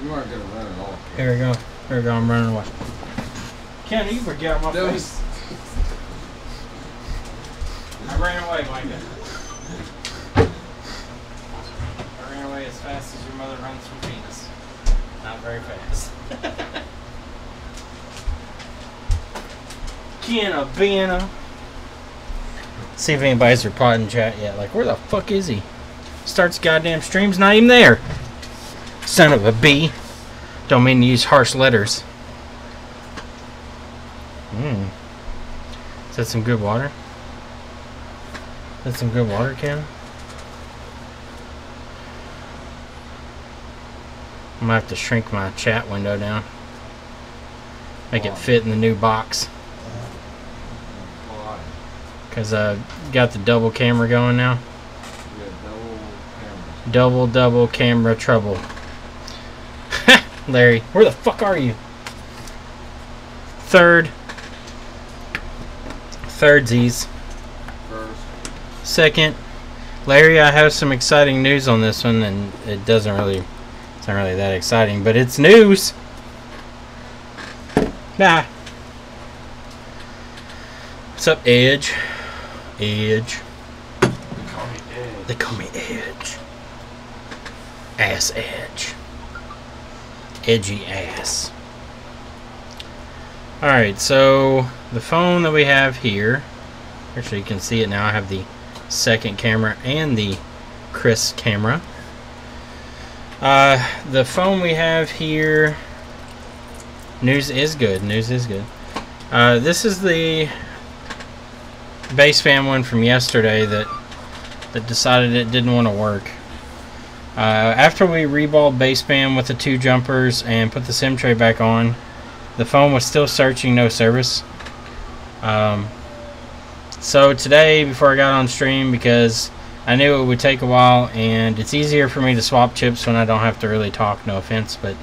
You aren't gonna run at all. Here we go. Here we go. I'm running away. Ken, you forget my face. I ran away, Micah. I ran away as fast as your mother runs from Venus. Not very fast. Ken Abena. See if anybody's replied in chat yet. Like, where the fuck is he? Starts goddamn stream's not even there. Son of a B. Don't mean to use harsh letters. Is that some good water? Is that some good water, Ken? I'm gonna have to shrink my chat window down. Make it fit in the new box. Because I got the double camera going now. Double camera trouble. Larry, where the fuck are you? Thirdsies. Second, Larry, I have some exciting news on this one, and it's not really that exciting, but it's news. Nah. What's up, Edge? Edge. They call me Edge. Ass Edge. Edgy ass. Alright, so the phone that we have here, actually you can see it now, I have the second camera and the Chris camera. The phone we have here, news is good. This is the baseband one from yesterday that decided it didn't want to work. After we reballed baseband with the 2 jumpers and put the SIM tray back on, the phone was still searching no service. So today, before I got on stream, because I knew it would take a while, and it's easier for me to swap chips when I don't have to really talk, no offense, but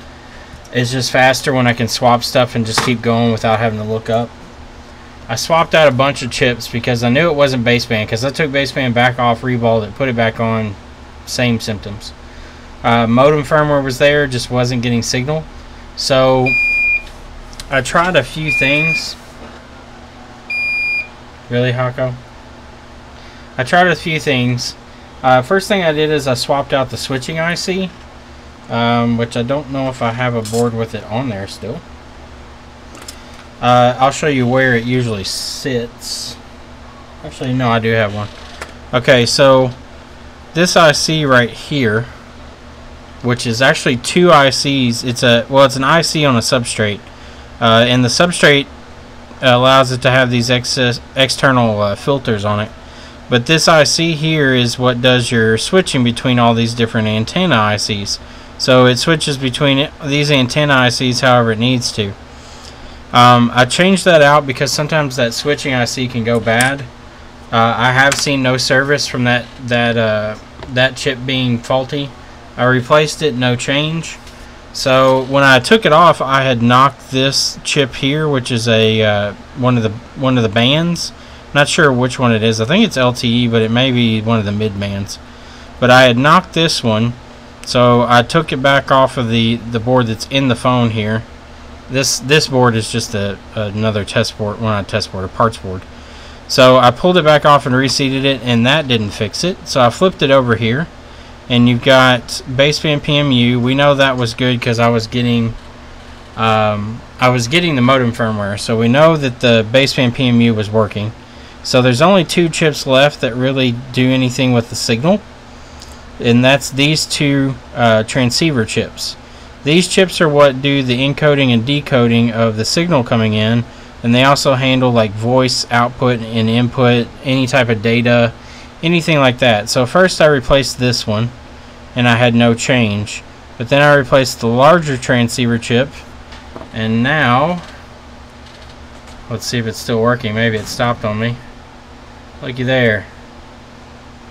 it's just faster when I can swap stuff and just keep going without having to look up. I swapped out a bunch of chips because I knew it wasn't baseband, because I took baseband back off, reballed it, put it back on, same symptoms. Modem firmware was there, just wasn't getting signal. So I tried a few things. Really, Hako? I tried a few things. First thing I did is I swapped out the switching IC, which I don't know if I have a board with it on there still. I'll show you where it usually sits. Actually, no, I do have one. Okay, so this IC right here, which is actually 2 ICs. It's an IC on a substrate, and the substrate allows it to have these external filters on it. But this IC here is what does your switching between all these different antenna ICs. So it switches between these antenna ICs however it needs to. I changed that out because sometimes that switching IC can go bad. I have seen no service from that chip being faulty. I replaced it, no change. So when I took it off, I had knocked this chip here, which is a one of the bands. Not sure which one it is. I think it's LTE, but it may be one of the mid bands. But I had knocked this one, so I took it back off of the board that's in the phone here. This board is just another test board, well, not a test board, a parts board. So I pulled it back off and reseated it, and that didn't fix it. So I flipped it over here, and you've got baseband PMU. We know that was good because I was getting the modem firmware, so we know that the baseband PMU was working. So there's only 2 chips left that really do anything with the signal, and that's these 2 transceiver chips. These chips are what do the encoding and decoding of the signal coming in, and they also handle like voice output and input, any type of data, anything like that. So first I replaced this one, and I had no change. But then I replaced the larger transceiver chip, and now let's see if it's still working. Maybe it stopped on me. Looky there.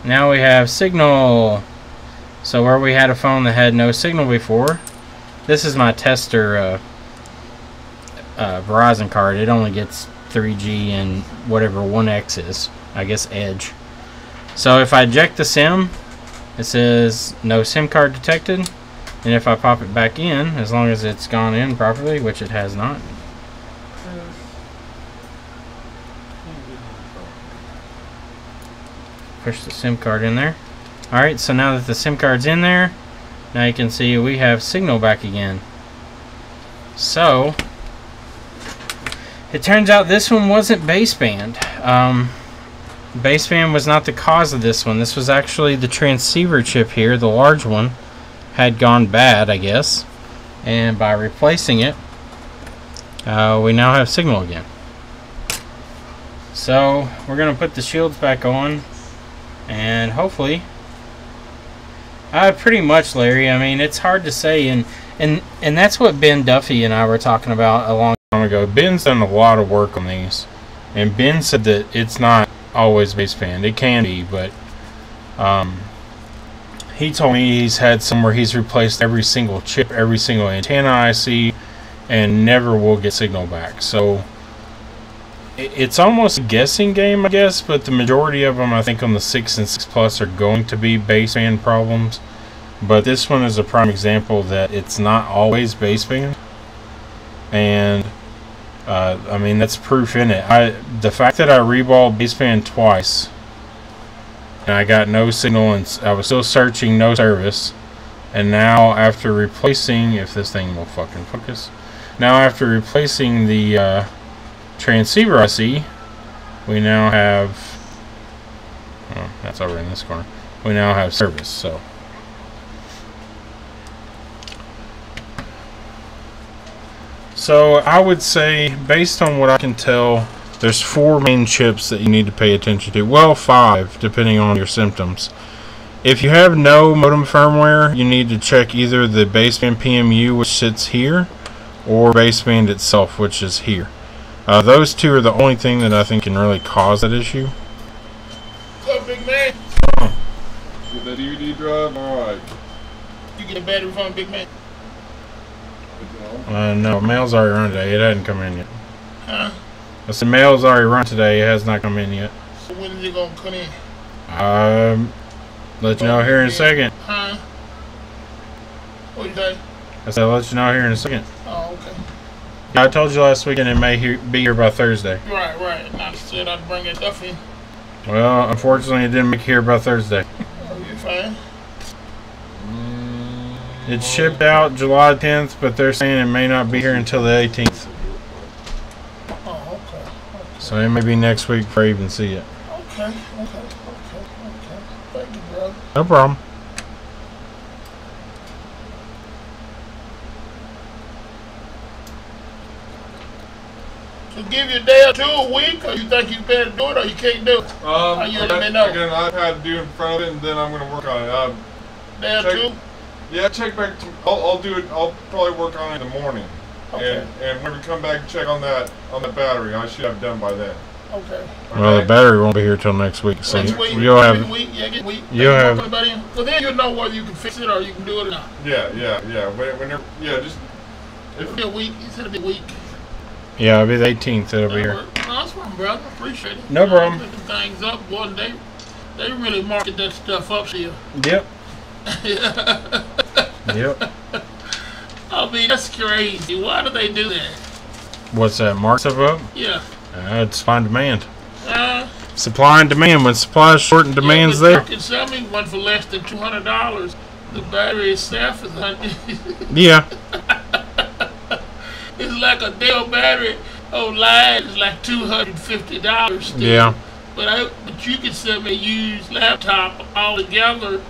Now we have signal. So where we had a phone that had no signal before, this is my tester Verizon card. It only gets 3G and whatever 1X is, I guess Edge. So if I eject the SIM, it says no SIM card detected. And if I pop it back in, as long as it's gone in properly, which it has not. Push the SIM card in there. Alright, so now that the SIM card's in there, now you can see we have signal back again. So, it turns out this one wasn't baseband. Baseband was not the cause of this one. This was actually the transceiver chip here, the large one, had gone bad, I guess. And by replacing it, we now have signal again. So, we're going to put the shields back on. And hopefully, pretty much, Larry. I mean, it's hard to say, and that's what Ben Duffy and I were talking about a long time ago. Ben's done a lot of work on these, and Ben said that it's not always baseband. It can be, but he told me he's had some where he's replaced every single chip, every single antenna IC, and never will get signal back. So it's almost a guessing game, I guess, but the majority of them, I think, on the 6 and 6 Plus are going to be baseband problems. But this one is a prime example that it's not always baseband. And, I mean, that's proof in it. The fact that I reballed baseband twice, and I got no signal, and I was still searching, no service. And now, after replacing, if this thing will fucking focus, now after replacing the transceiver IC, we now have, oh, that's over in this corner, we now have service. So I would say, based on what I can tell, there's 4 main chips that you need to pay attention to. Well, 5, depending on your symptoms. If you have no modem firmware, you need to check either the baseband PMU, which sits here, or baseband itself, which is here. Those 2 are the only thing that I think can really cause that issue. What's up, big man? Get the DVD drive? Alright. You get a battery from big man? No, mail's already run today. It hadn't come in yet. Huh? I said mail's already run today. It has not come in yet. So when is it gonna come in? Let you know here in a second. Huh? What you say? I said I'll let you know here in a second. Oh, okay. I told you last weekend it may be here by Thursday. Right, right. And I said I'd bring that stuff in. Well, unfortunately, it didn't make it here by Thursday. Oh, you're fine. It's shipped out July 10th, but they're saying it may not be here until the 18th. Oh, okay. So it may be next week before I even see it. Okay. Thank you, brother. No problem. So give you a day or 2 a week, or you think you better do it, or you can't do it? You let me know. I got an iPad to do in front of it, and then I'm going to work on it. Day or 2? Yeah, check back. I'll do it. I'll probably work on it in the morning. Okay. And when we come back and check on the battery, I should have it done by then. Okay. Well, the battery won't be here till next week, so Next week, you'll have. You'll have. Well, then you'll know whether you can fix it or you can do it or not. Yeah. Whenever, just. It'll be a week. He said it'll be a week. Yeah, it'll be the 18th. It'll be here. No, that's fine, brother. Appreciate it. No problem. Picking things up, boy. They really market that stuff up here. Yep. Yep. I mean, that's crazy. Why do they do that? What's that? Mark stuff up? Yeah. It's supply and demand. Supply and demand. When supply is short and demand's there. You can sell me one for less than $200. The battery itself is Yeah. It's like a Dell battery online is like $250 still. Yeah. But you can sell me a used laptop all together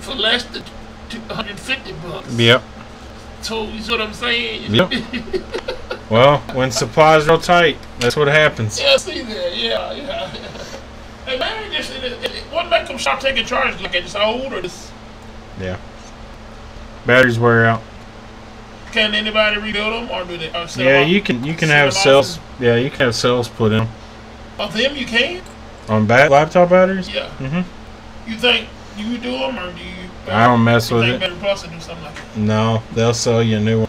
for less than $250. Yep. So you see what I'm saying? Yep. Well, when supply's real tight, that's what happens. Yeah, see there. Yeah. Hey man, what make them stop taking charges like it's old or this? Yeah. Batteries wear out. Can anybody rebuild them or do they? Yeah, you can have cells. Yeah, you can have cells put in. Of them, you can. On laptop batteries? Yeah. Mhm. You think you do them or do you? I don't mess with it. Better Plus to do something like that. No, they'll sell you a new one.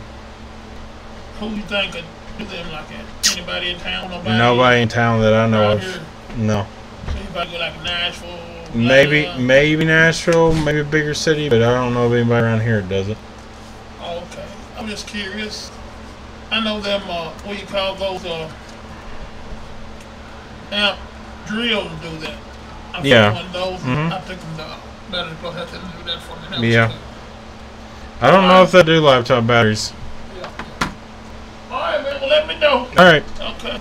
Who you think could do them like that? Anybody in town? Nobody in town that I know of. Here? No. So anybody go like Nashville? Maybe Nashville, maybe a bigger city, but I don't know of anybody around here that does it. Okay, I'm just curious. I know them, what you call those, amp drills do that. I've Yeah. one of those. I think the battery will have to do that for me. Yeah. I don't know if they do laptop batteries. Yeah. Alright, man, well, let me know. Alright. Okay.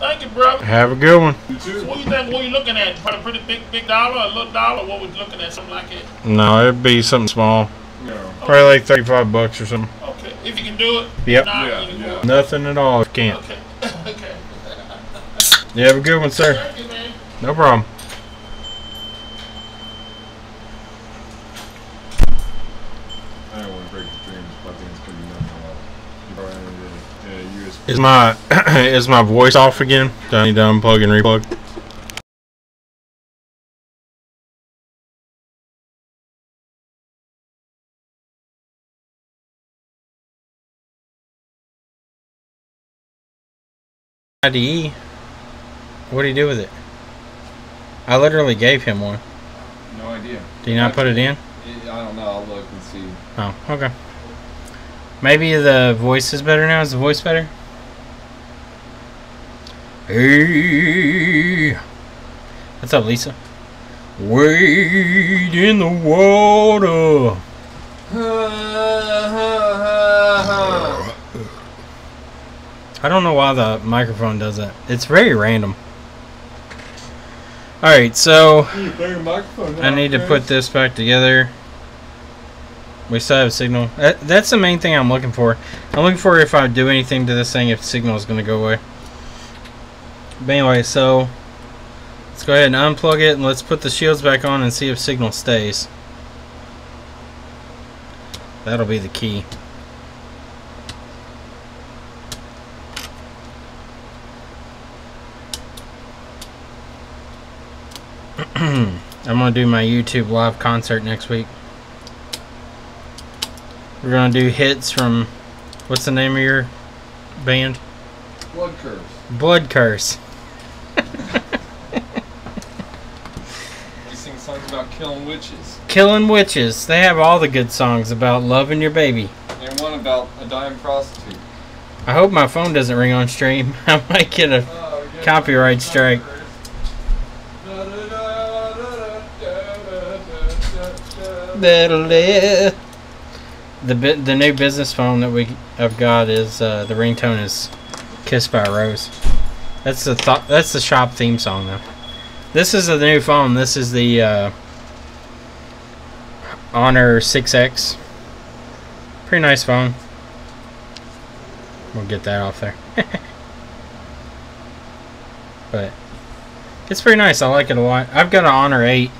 Thank you, brother. Have a good one. You too. So what you think? What you looking at? Probably a pretty big dollar, a little dollar? What we looking at? Something like that? No, it'd be something small. No. Probably like $35 or something. Okay. If you can do it. Yep. Not, Yeah, you can yeah. do it. Nothing at all if you can't. Okay. Okay. You have a good one, sir. Thank you, man. No problem. I don't want to break the dreams, but I think it's gonna be nothing a lot. You probably need a USB. Is my is my voice off again? Do I need to unplug and replug? IDE. What do you do with it? I literally gave him one. No idea. Do you not put it in? I don't know. I'll look and see. Oh, okay. Maybe the voice is better now. Is the voice better? Hey, what's up, Lisa? Wade in the water. I don't know why the microphone does that. It's very random. Alright, so I need to put this back together. We still have a signal. That's the main thing I'm looking for. I'm looking for if I do anything to this thing, if the signal is going to go away. But anyway, so let's go ahead and unplug it and let's put the shields back on and see if signal stays. That'll be the key. I'm going to do my YouTube live concert next week. We're going to do hits from, what's the name of your band? Blood Curse. Blood Curse. You sing songs about killing witches. Killing witches. They have all the good songs about loving your baby. And one about a dying prostitute. I hope my phone doesn't ring on stream. I might get a copyright strike. The new business phone that I've got is the ringtone is "Kissed by a Rose." That's the shop theme song though. This is the new phone. This is the Honor 6X. Pretty nice phone. We'll get that off there. But it's pretty nice. I like it a lot. I've got an Honor 8.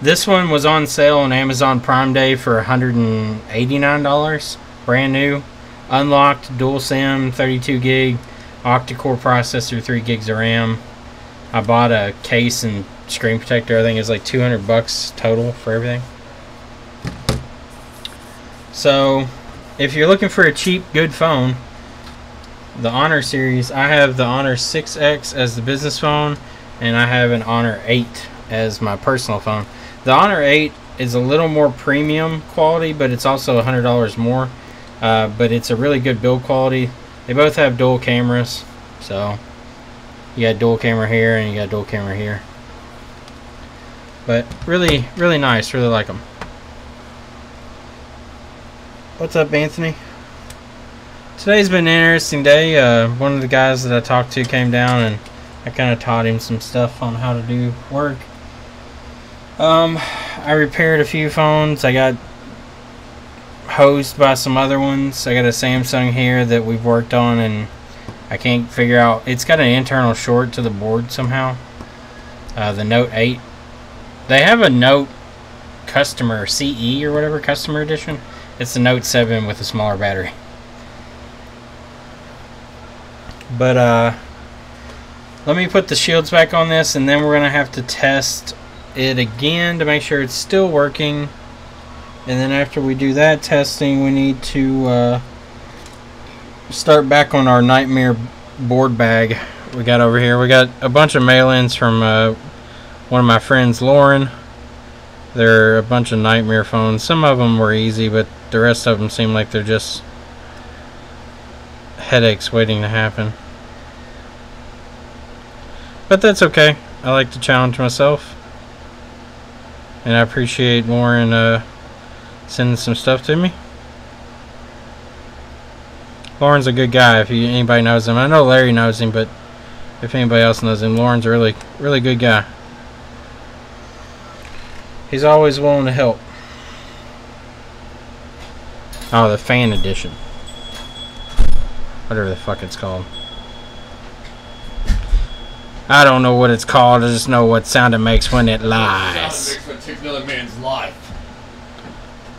This one was on sale on Amazon Prime Day for $189. Brand new. Unlocked, dual SIM, 32 gig, octa-core processor, 3 gigs of RAM. I bought a case and screen protector. I think it's like $200 total for everything. So, if you're looking for a cheap, good phone, the Honor series, I have the Honor 6X as the business phone, and I have an Honor 8 as my personal phone. The Honor 8 is a little more premium quality, but it's also $100 more. But it's a really good build quality. They both have dual cameras, so you got dual camera here and you got dual camera here. But really, really nice. Really like them. What's up, Anthony? Today's been an interesting day. One of the guys that I talked to came down and I kind of taught him some stuff on how to do work. I repaired a few phones. I got hosed by some other ones. I got a Samsung here that we've worked on and I can't figure out. It's got an internal short to the board somehow. The Note 8. They have a Note Customer CE or whatever, Customer Edition. It's the Note 7 with a smaller battery. But let me put the shields back on this and then we're going to have to test it again to make sure it's still working. And then after we do that testing, we need to start back on our Nightmare board bag we got over here. We got a bunch of mail-ins from one of my friends, Lauren. They're a bunch of nightmare phones. Some of them were easy, but the rest of them seem like they're just headaches waiting to happen. But that's okay. I like to challenge myself. And I appreciate Lauren sending some stuff to me. Lauren's a good guy if anybody knows him. I know Larry knows him, but if anybody else knows him, Lauren's a really, really good guy. He's always willing to help. Oh, the fan edition. Whatever the fuck it's called. I don't know what it's called. I just know what sound it makes when it lies. Sound it makes when it takes another man's life.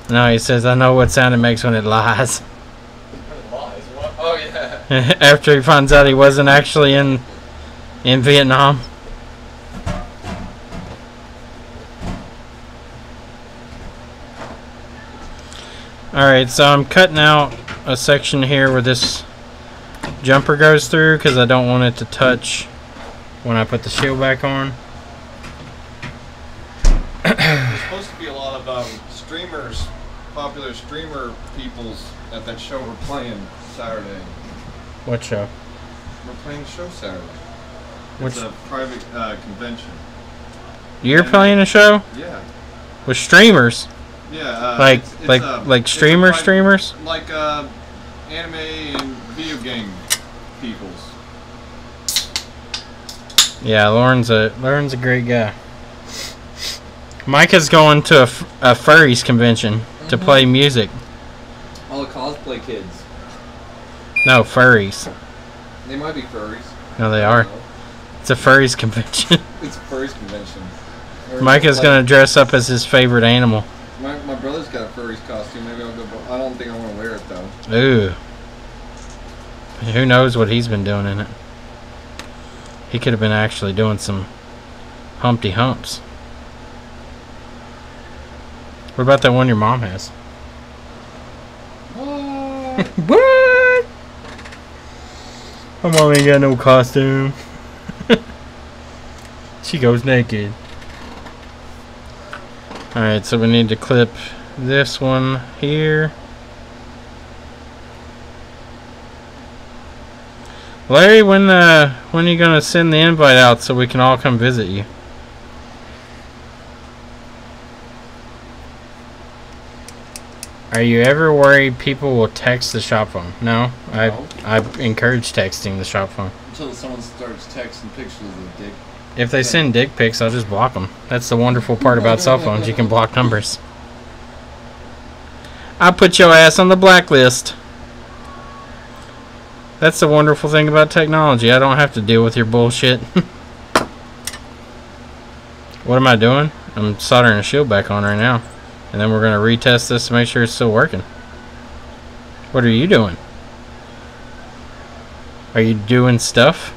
No, he says, I know what sound it makes when it lies. When it lies? What? Oh, yeah. After he finds out he wasn't actually in Vietnam. Alright, so I'm cutting out a section here where this jumper goes through because I don't want it to touch when I put the shield back on. There's supposed to be a lot of streamers, popular streamer peoples at that show we're playing Saturday. What show? We're playing a show Saturday. Which? It's a private convention. You're playing a show? Yeah. With streamers? Yeah. Like streamers? Like anime and video game peoples. Yeah, Lauren's a great guy. Micah's going to a furries convention to play music. All the cosplay kids. No, furries. They might be furries. No, they are. It's a furries convention. It's a furries convention. Micah's gonna dress up as his favorite animal. My brother's got a furries costume. Maybe I'll go. I don't think I want to wear it though. Ooh. Who knows what he's been doing in it? He could have been actually doing some Humpty Humps. What about that one your mom has? What? What? My mom ain't got no costume. She goes naked. Alright, so we need to clip this one here. Larry, when are you gonna send the invite out so we can all come visit you? Are you ever worried people will text the shop phone? No, No. I encourage texting the shop phone. Until someone starts texting pictures of the dick. If they send dick pics, I'll just block them. That's the wonderful part about cell phones. You can block numbers. I'll put your ass on the blacklist. That's the wonderful thing about technology. I don't have to deal with your bullshit. What am I doing? I'm soldering a shield back on right now. And then we're going to retest this to make sure it's still working. What are you doing? Are you doing stuff?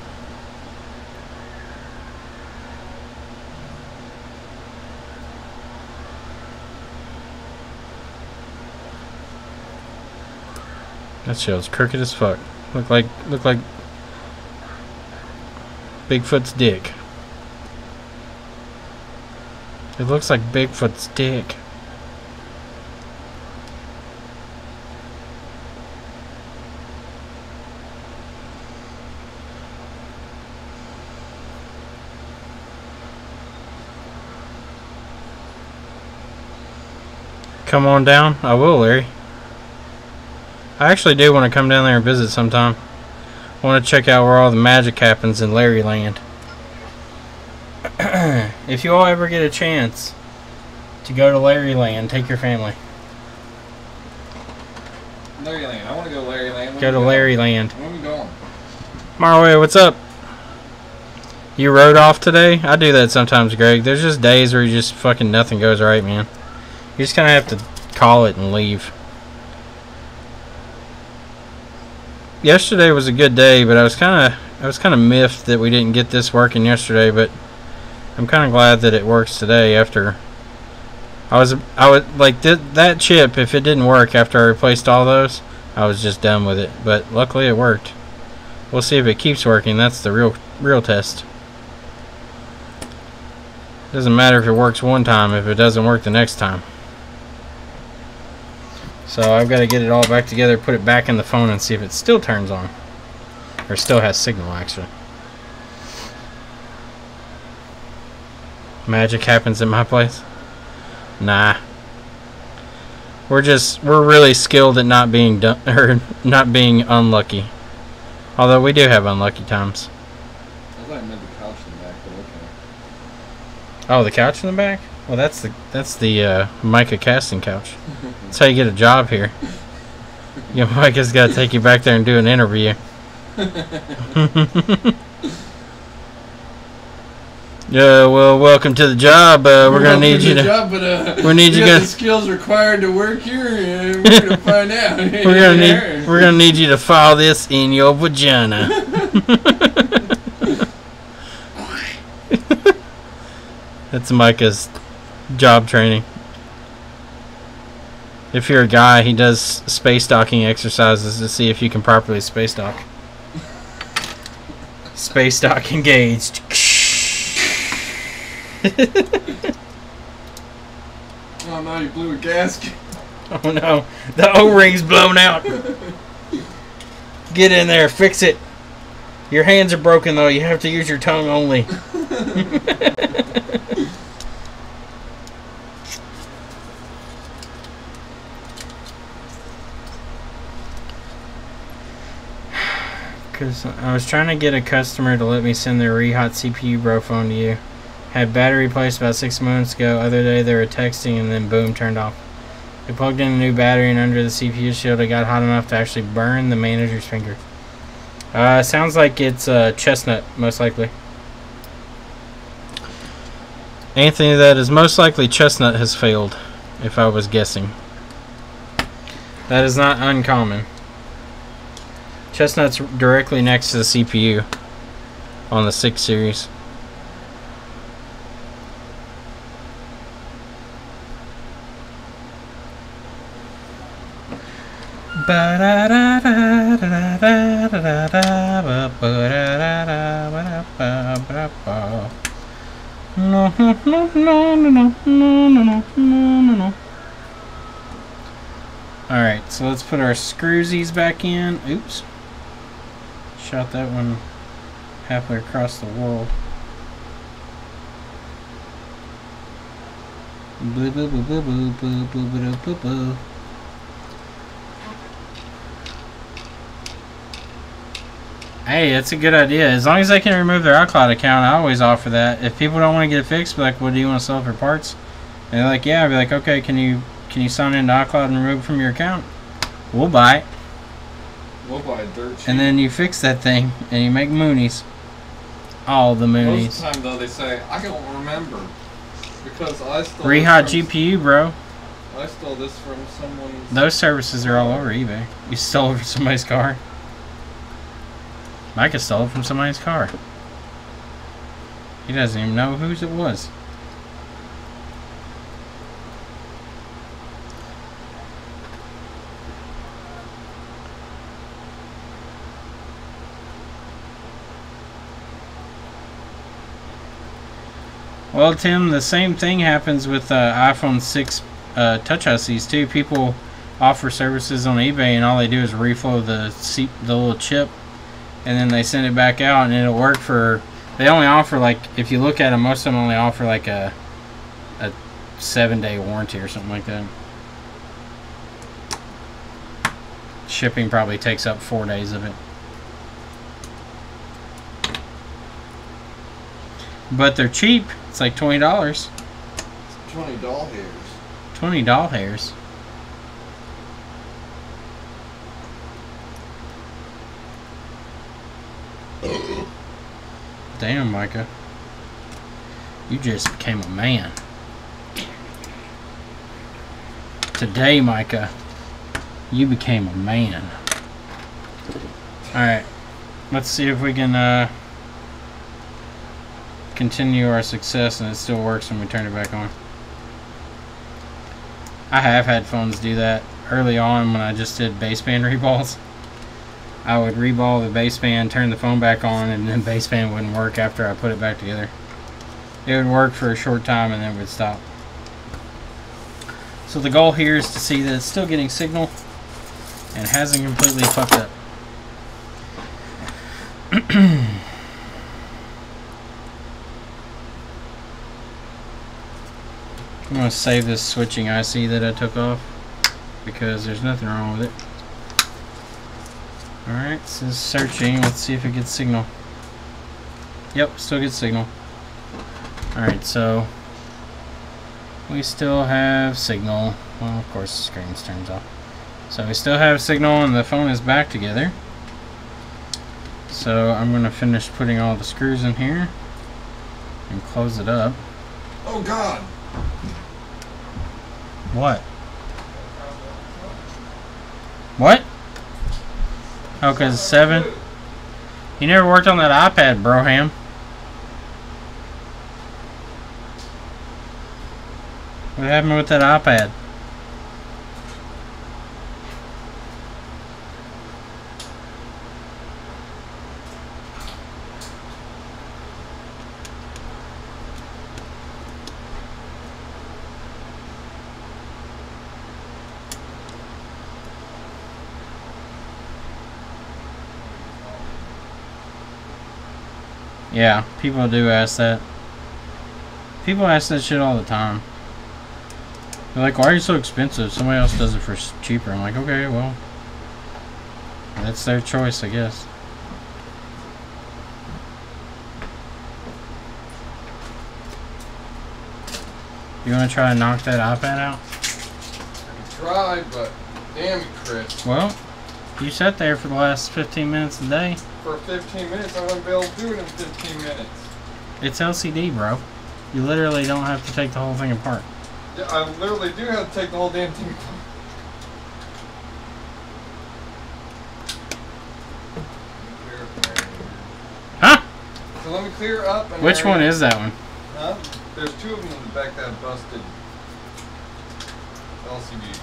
That shield's crooked as fuck. Look like Bigfoot's dick. It looks like Bigfoot's dick. Come on down. I will, Larry. I actually do want to come down there and visit sometime. I want to check out where all the magic happens in Larry Land. If you all ever get a chance to go to Larry Land, take your family. Larry Land. I want to go Larry Land. Go to Larry Land. Where are we going? Marway, what's up? You rode off today? I do that sometimes, Greg. There's just days where you just fucking nothing goes right, man. You just kind of have to call it and leave. Yesterday was a good day, but I was kind of miffed that we didn't get this working yesterday, but I'm kind of glad that it works today after I was like that chip, if it didn't work after I replaced all those, I was just done with it, but luckily it worked. We'll see if it keeps working. That's the real test. Doesn't matter if it works one time if it doesn't work the next time. So I've got to get it all back together, put it back in the phone, and see if it still turns on. Or still has signal, actually. Magic happens at my place? Nah. We're really skilled at not being not being unlucky. Although we do have unlucky times. I thought I meant the couch in the back, but okay. Oh, the couch in the back? Well, that's the Micah casting couch. That's how you get a job here. You know, Micah's got to take you back there and do an interview. Yeah, well, welcome to the job. We're gonna need you to. Job, but, we need you got the skills required to work here. And we're gonna find out. We're gonna need you to file this in your vagina. That's Micah's job training. If you're a guy, he does space docking exercises to see if you can properly space dock. Space dock engaged. Oh no, you blew a gasket. Oh no, the O-ring's blown out. Get in there, fix it. Your hands are broken though, you have to use your tongue only. Because I was trying to get a customer to let me send their re-hot CPU bro phone to you. Had battery replaced about 6 months ago. Other day they were texting and then boom, turned off. We plugged in a new battery and under the CPU shield it got hot enough to actually burn the manager's finger. Sounds like it's chestnut, most likely. Anthony, that is most likely chestnut has failed, if I was guessing. That is not uncommon. Chestnut's directly next to the CPU on the 6 series. Alright, so let's put our screwsies back in. Oops. Shot that one halfway across the world. Boo boo boo boo boo boo boo boo boo boo. Hey, that's a good idea. As long as they can remove their iCloud account, I always offer that. If people don't want to get it fixed, be like, "What do you want to sell for parts?" And they're like, "Yeah." I'd be like, "Okay, can you sign into iCloud and remove it from your account?" We'll buy it. We'll buy dirt cheap. And then you fix that thing, and you make moonies. All the moonies. Most of the time, though, they say, "I don't remember because I stole." Rehot GPU, bro. I stole this from someone's. Those services are all over eBay. You stole it from somebody's car. Micah stole it from somebody's car. He doesn't even know whose it was. Well, Tim, the same thing happens with iPhone 6 Touch ICs too. People offer services on eBay, and all they do is reflow the little chip, and then they send it back out, and it'll work for. They only offer, like, if you look at them, most of them only offer like a 7-day warranty or something like that. Shipping probably takes up 4 days of it. But they're cheap. It's like $20. It's 20 doll hairs. 20 doll hairs. Damn, Micah. You just became a man. Today, Micah, you became a man. Alright. Let's see if we can continue our success and it still works when we turn it back on. I have had phones do that early on when I just did baseband reballs. I would reball the baseband, turn the phone back on, and then baseband wouldn't work after I put it back together. it would work for a short time and then it would stop. So the goal here is to see that it's still getting signal and hasn't completely fucked up. I'm going to save this switching IC that I took off because there's nothing wrong with it. Alright, this is searching. Let's see if it gets signal. Yep, still gets signal. Alright, so we still have signal. Well, of course the screen turns off. So we still have signal and the phone is back together. So I'm going to finish putting all the screws in here and close it up. Oh God! What? What? Oh, because it's 7? You never worked on that iPad, Broham. What happened with that iPad? Yeah, people do ask that. People ask that shit all the time. They're like, why are you so expensive? Somebody else does it for cheaper. I'm like, okay, well, that's their choice, I guess. You want to try to knock that iPad out? I can try, but damn it, Chris. Well, you sat there for the last 15 minutes a day. For 15 minutes, I wouldn't be able to do it in 15 minutes. It's LCD, bro. You literally don't have to take the whole thing apart. Yeah, I literally do have to take the whole damn thing apart. Huh? So let me clear up. And which one is that one? Huh? There's 2 of them in the back that busted. LCD.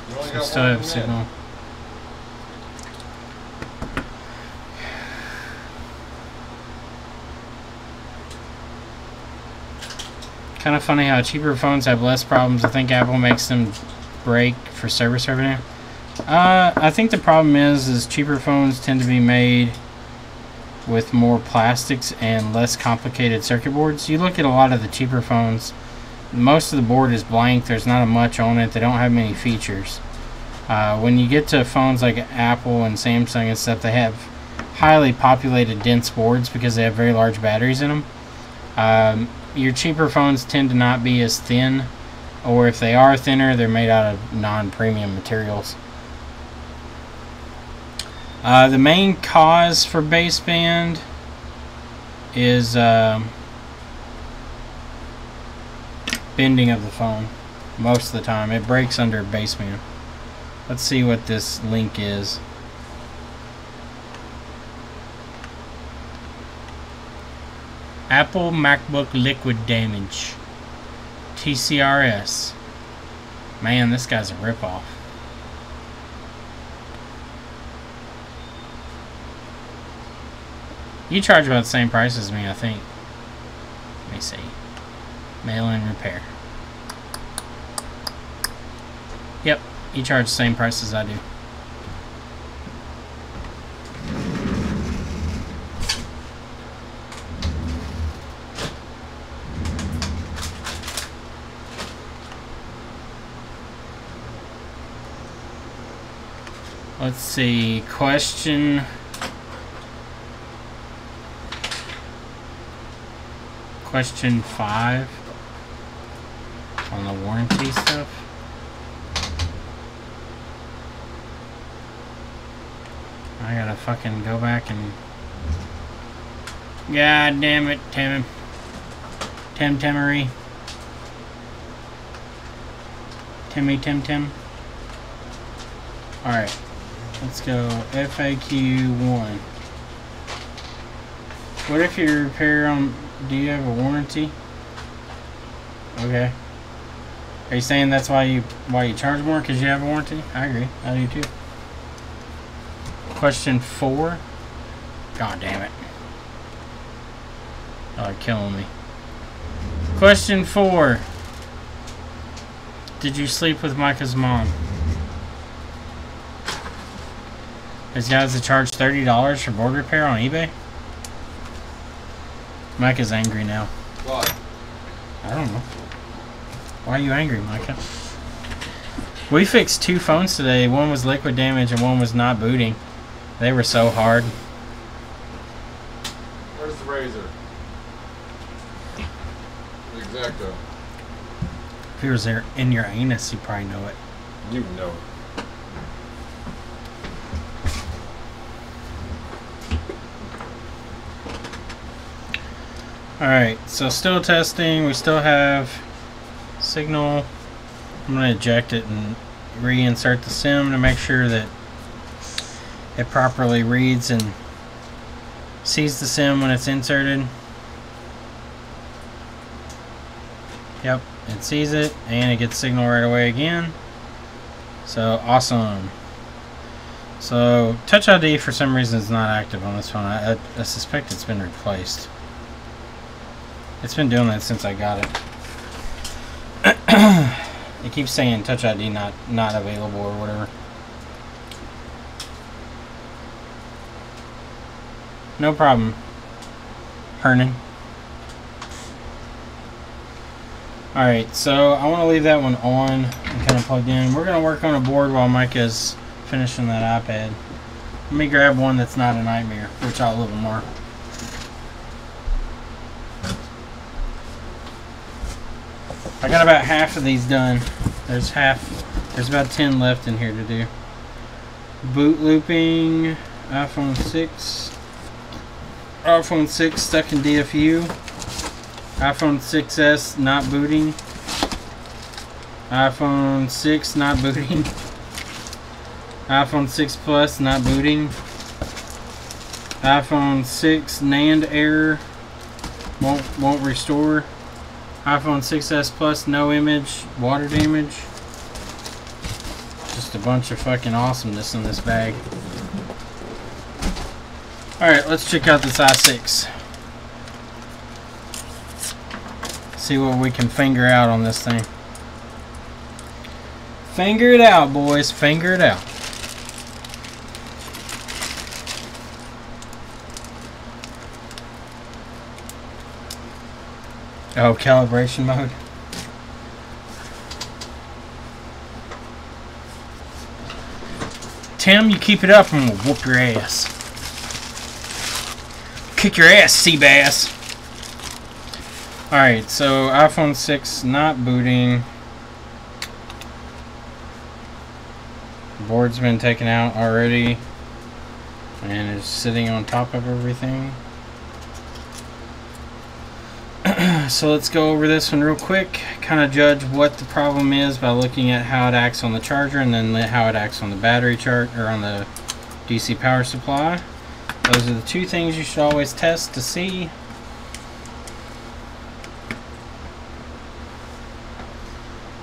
You only got still one have signal. Kind of funny how cheaper phones have less problems. I think Apple makes them break for service revenue. I think the problem is cheaper phones tend to be made with more plastics and less complicated circuit boards. You look at a lot of the cheaper phones, most of the board is blank. There's not much on it. They don't have many features. When you get to phones like Apple and Samsung and stuff, they have highly populated dense boards because they have very large batteries in them. Your cheaper phones tend to not be as thin, or if they are thinner, they're made out of non-premium materials. The main cause for baseband is bending of the phone. Most of the time, it breaks under baseband. Let's see what this link is. Apple MacBook liquid damage. TCRS. Man, this guy's a ripoff. You charge about the same price as me, I think. Let me see. Mail-in repair. Yep, you charge the same price as I do. Let's see, question 5 on the warranty stuff. I gotta fucking go back and... God damn it, Tim-Timmery. Tim. Alright. Let's go FAQ 1. What if you repair on... Do you have a warranty? Okay. Are you saying that's why you charge more? Because you have a warranty? I agree. I do too. Question 4. God damn it. Y'all are killing me. Question 4. Did you sleep with Micah's mom? These guys that charge $30 for board repair on eBay? Micah's angry now. Why? I don't know. Why are you angry, Micah? We fixed 2 phones today. One was liquid damage and one was not booting. They were so hard. Where's the razor? The Exacto. If he was there in your anus, you probably know it. You know it. Alright, so still testing. We still have signal. I'm going to eject it and reinsert the SIM to make sure that it properly reads and sees the SIM when it's inserted. Yep, it sees it and it gets signal right away again. So awesome. So Touch ID for some reason is not active on this phone. I suspect it's been replaced. It's been doing that since I got it. It keeps saying Touch ID not available or whatever. No problem, Hernan. Alright, so I want to leave that one on and kind of plugged in. We're going to work on a board while Micah's finishing that iPad. Let me grab one that's not a nightmare, which I'll live more. I got about half of these done. There's about 10 left in here to do. Boot looping, iPhone 6. iPhone 6 stuck in DFU. iPhone 6s not booting. iPhone 6 not booting. iPhone 6 Plus not booting. iPhone 6 NAND error won't restore. iPhone 6s Plus no image, water damage. Just a bunch of fucking awesomeness in this bag. Alright, let's check out this i6. See what we can figure out on this thing. Finger it out, boys. Finger it out. Oh, calibration mode. Tim, you keep it up and we'll whoop your ass. Kick your ass, Seabass. Alright, so iPhone 6 not booting. Board's been taken out already and is sitting on top of everything. So let's go over this one real quick. Kind of judge what the problem is by looking at how it acts on the charger and then how it acts on the battery chart or on the DC power supply. Those are the 2 things you should always test to see.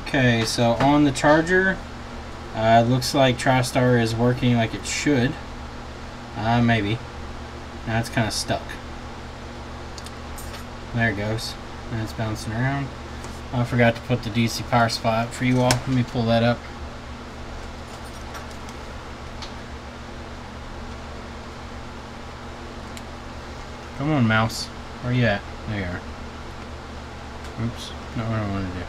Okay, so on the charger, it looks like TriStar is working like it should. Maybe. Now it's kind of stuck. There it goes. And it's bouncing around. I forgot to put the DC power supply up for you all. Let me pull that up. Come on, mouse. Where you at? There you are. Oops. Not what I want to do.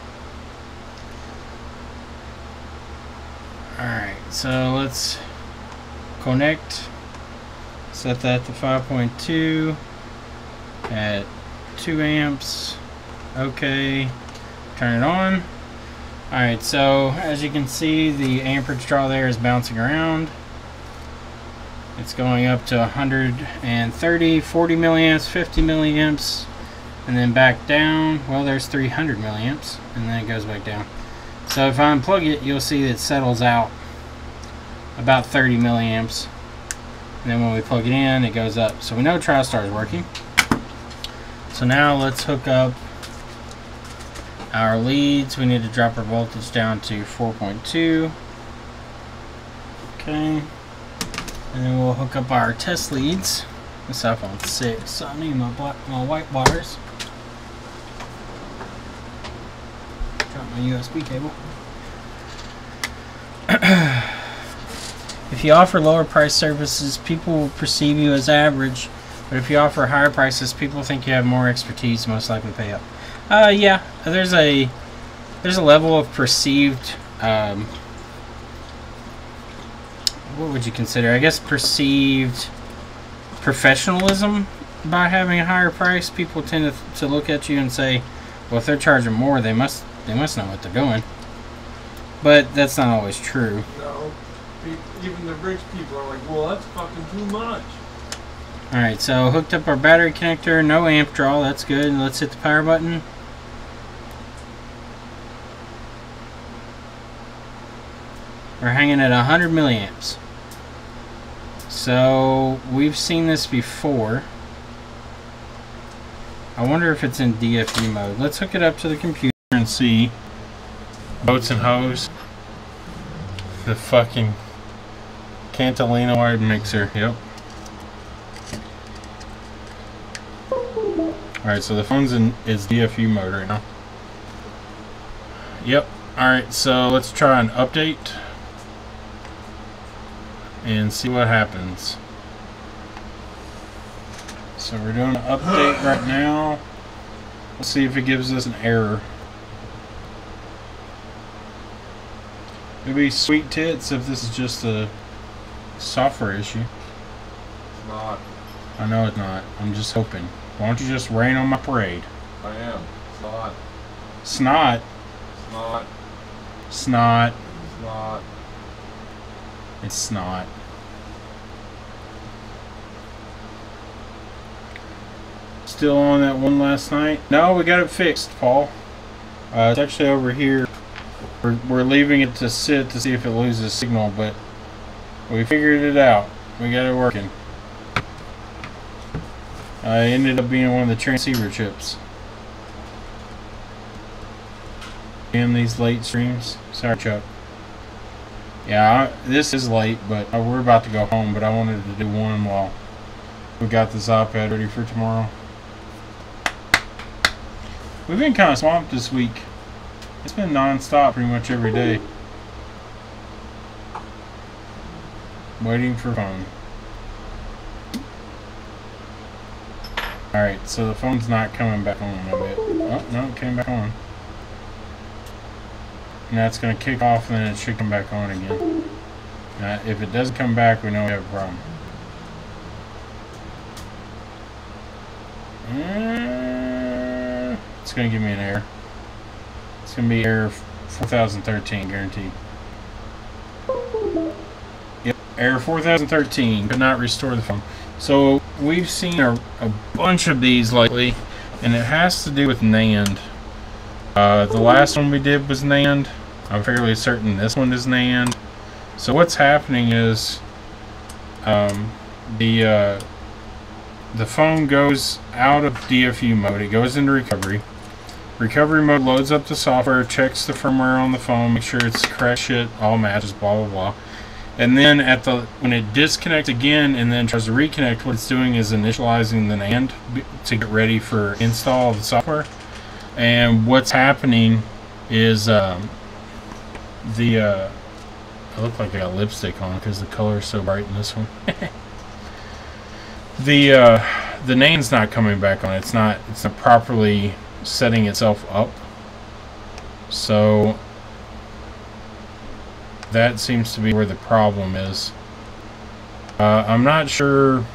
Alright, so let's connect. Set that to 5.2 at 2 amps. Okay. Turn it on. Alright, so as you can see, the amperage draw there is bouncing around. It's going up to 130, 40 milliamps, 50 milliamps, and then back down. Well, there's 300 milliamps, and then it goes back down. So if I unplug it, you'll see it settles out about 30 milliamps. And then when we plug it in, it goes up. So we know TriStar is working. So now let's hook up our leads. We need to drop our voltage down to 4.2. Okay. And then we'll hook up our test leads. This iPhone 6, so I need my white wires. a USB cable. If you offer lower price services, people will perceive you as average. But if you offer higher prices, people think you have more expertise and most likely pay up. Yeah, there's a level of perceived, what would you consider? I guess perceived professionalism by having a higher price. People tend to look at you and say, well, if they're charging more, they must know what they're doing. But that's not always true. No, even the rich people are like, well, that's fucking too much. Alright, so hooked up our battery connector, no amp draw, that's good. Let's hit the power button. We're hanging at 100 milliamps. So, we've seen this before. I wonder if it's in DFU mode. Let's hook it up to the computer and see. Boats and hose. The fucking Cantalina wide mixer, yep. Alright, so the phone's is DFU mode right now. Yep. Alright, so let's try an update and see what happens. So we're doing an update right now. Let's see if it gives us an error. It'd be sweet tits if this is just a software issue. It's not. I know it's not. I'm just hoping. Why don't you just rain on my parade? I am. It's not. Snot. It's not. Snot. It's not. It's snot. Still on that one last night? No, we got it fixed, Paul. It's actually over here. We're leaving it to sit to see if it loses signal, but we figured it out. We got it working. It ended up being one of the transceiver chips. Damn these late streams. Sorry, Chuck. Yeah, this is late, but we're about to go home, but I wanted to do one while we got this iPad ready for tomorrow. We've been kind of swamped this week. It's been non-stop pretty much every day. Waiting for phone. Alright, so the phone's not coming back on a bit. Oh, no, it came back on. Now it's going to kick off and then it should come back on again. If it doesn't come back, we know we have a problem. It's going to give me an error. It's going to be error 4013, guaranteed. Yep, error 4013, could not restore the phone. So we've seen a bunch of these lately, and it has to do with NAND. The last one we did was NAND. I'm fairly certain this one is NAND. So what's happening is the phone goes out of DFU mode. It goes into recovery. Recovery mode loads up the software, checks the firmware on the phone, makes sure it's correct shit, all matches, blah blah blah. And then when it disconnects again and then tries to reconnect, what it's doing is initializing the NAND to get ready for install of the software. And what's happening is I look like I got lipstick on because the color is so bright in this one. The NAND's not coming back on. It's not properly setting itself up. So that seems to be where the problem is. I'm not sure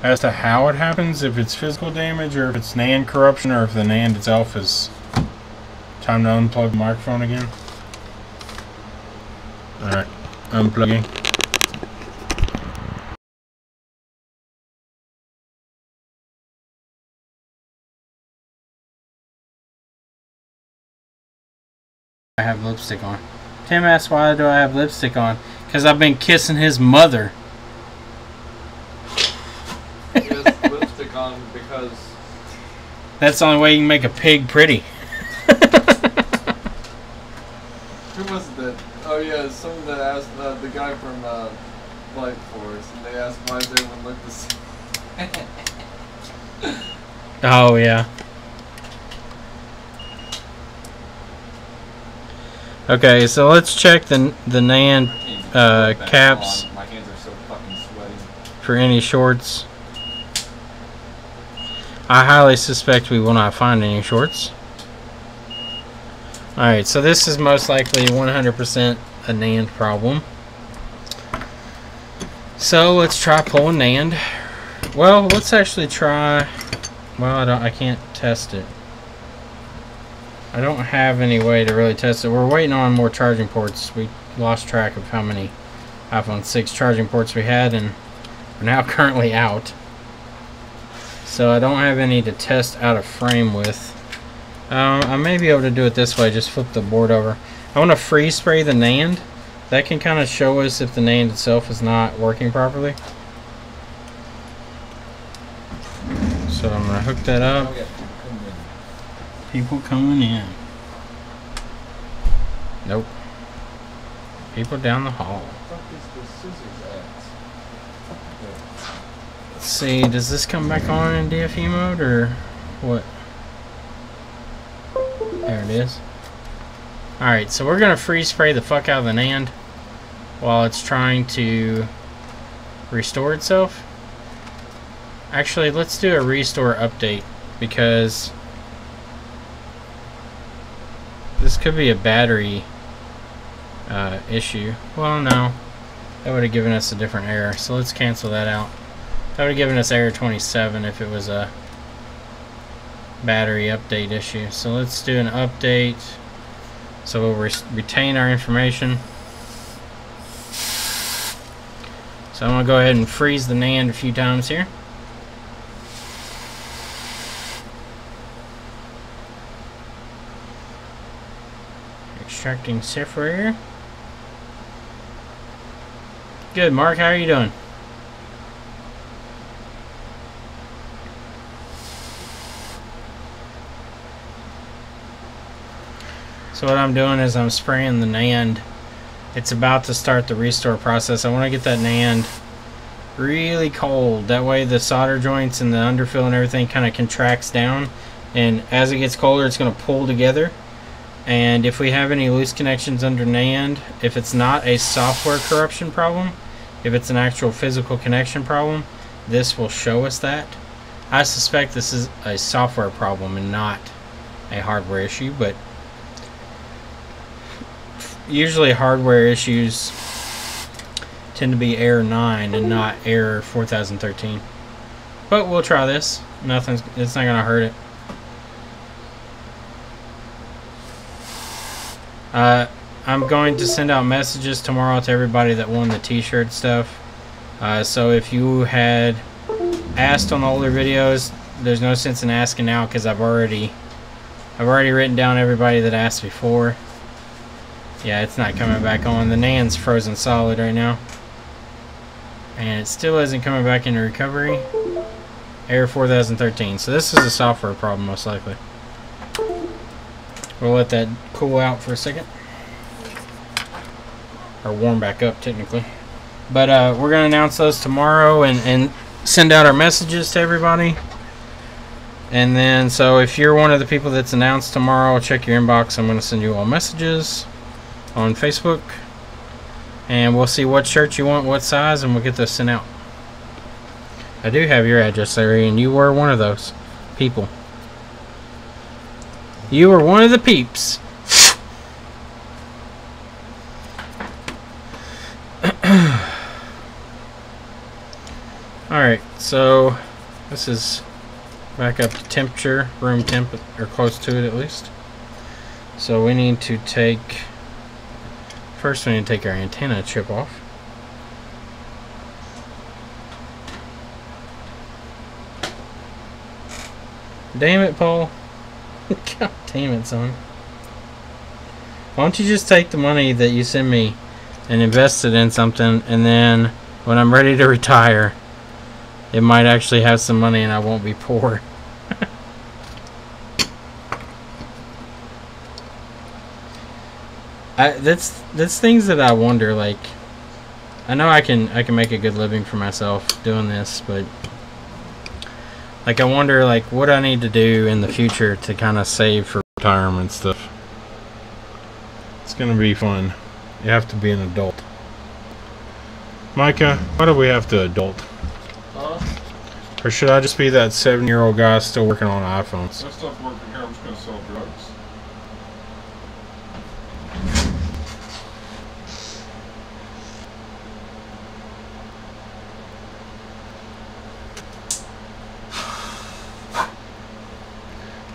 as to how it happens, if it's physical damage or if it's NAND corruption or if the NAND itself is... Time to unplug the microphone again. Alright, unplugging. I have lipstick on. Tim asked why do I have lipstick on? Because I've been kissing his mother. He has lipstick on because... That's the only way you can make a pig pretty. Who was that? Oh yeah, someone that asked the guy from Light Force, and they asked why they would look the same. Oh yeah. Okay, so let's check the NAND caps My hands are so fucking sweaty. for any shorts. I highly suspect we will not find any shorts. Alright, so this is most likely 100% a NAND problem. So let's try pulling NAND. Well, let's actually try. Well, I can't test it. I don't have any way to really test it. We're waiting on more charging ports. We lost track of how many iPhone 6 charging ports we had, and we're now currently out. So I don't have any to test out of frame with. I may be able to do it this way. Just flip the board over. I want to freeze spray the NAND. That can kind of show us if the NAND itself is not working properly. So I'm going to hook that up. People coming in. Nope. People down the hall. Let's see, does this come back on in DFE mode or what? There it is. Alright, so we're going to freeze spray the fuck out of the NAND while it's trying to restore itself. Actually, let's do a restore update because this could be a battery issue. Well, no. That would have given us a different error. So let's cancel that out. That would have given us error 27 if it was a battery update issue. So let's do an update. So we'll retain our information. So I'm going to go ahead and freeze the NAND a few times here. Extracting software. Good, Mark. How are you doing? So what I'm doing is I'm spraying the NAND. It's about to start the restore process. I want to get that NAND really cold. That way the solder joints and the underfill and everything kind of contracts down. And as it gets colder, it's going to pull together. And if we have any loose connections under NAND, if it's not a software corruption problem, if it's an actual physical connection problem, this will show us that. I suspect this is a software problem and not a hardware issue, but usually hardware issues tend to be error 9 and not error 4013. But we'll try this. It's not going to hurt it. I'm going to send out messages tomorrow to everybody that won the t-shirt stuff. So if you had asked on the older videos, there's no sense in asking now because I've already written down everybody that asked before. Yeah, it's not coming back on. The NAND's frozen solid right now. And it still isn't coming back into recovery. Error 4013. So this is a software problem most likely. We'll let that cool out for a second. Or warm back up technically. But we're going to announce those tomorrow and send out our messages to everybody. And then, so if you're one of the people that's announced tomorrow, check your inbox. I'm going to send you all messages on Facebook. And we'll see what shirt you want, what size, and we'll get those sent out. I do have your address, Larry, and you were one of those people. You were one of the peeps. Alright, so this is back up to temperature, room temp, or close to it at least. So we need to take, first we need to take our antenna chip off. Damn it, Paul. God damn it, son. Why don't you just take the money that you send me and invest it in something, and then when I'm ready to retire, it might actually have some money and I won't be poor. That's things that I wonder, like, I know I can make a good living for myself doing this, but like I wonder like what I need to do in the future to kind of save for retirement stuff. It's gonna be fun. You have to be an adult. Micah, why do we have to adult? Huh? Or should I just be that 7-year-old guy still working on iPhones? That stuff working here, I'm just gonna sell drugs.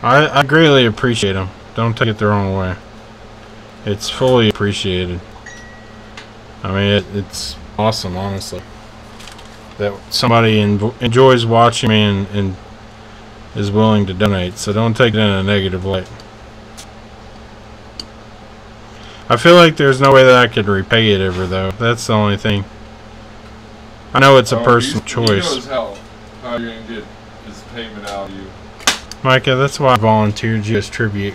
I greatly appreciate them. Don't take it the wrong way. It's fully appreciated. I mean, it's awesome, honestly, that somebody enjoys watching me and is willing to donate. So don't take it in a negative light. I feel like there's no way that I could repay it ever, though. That's the only thing. I know it's a personal choice. He knows how you're gonna get his payment out of you. Micah, that's why I volunteered you as tribute.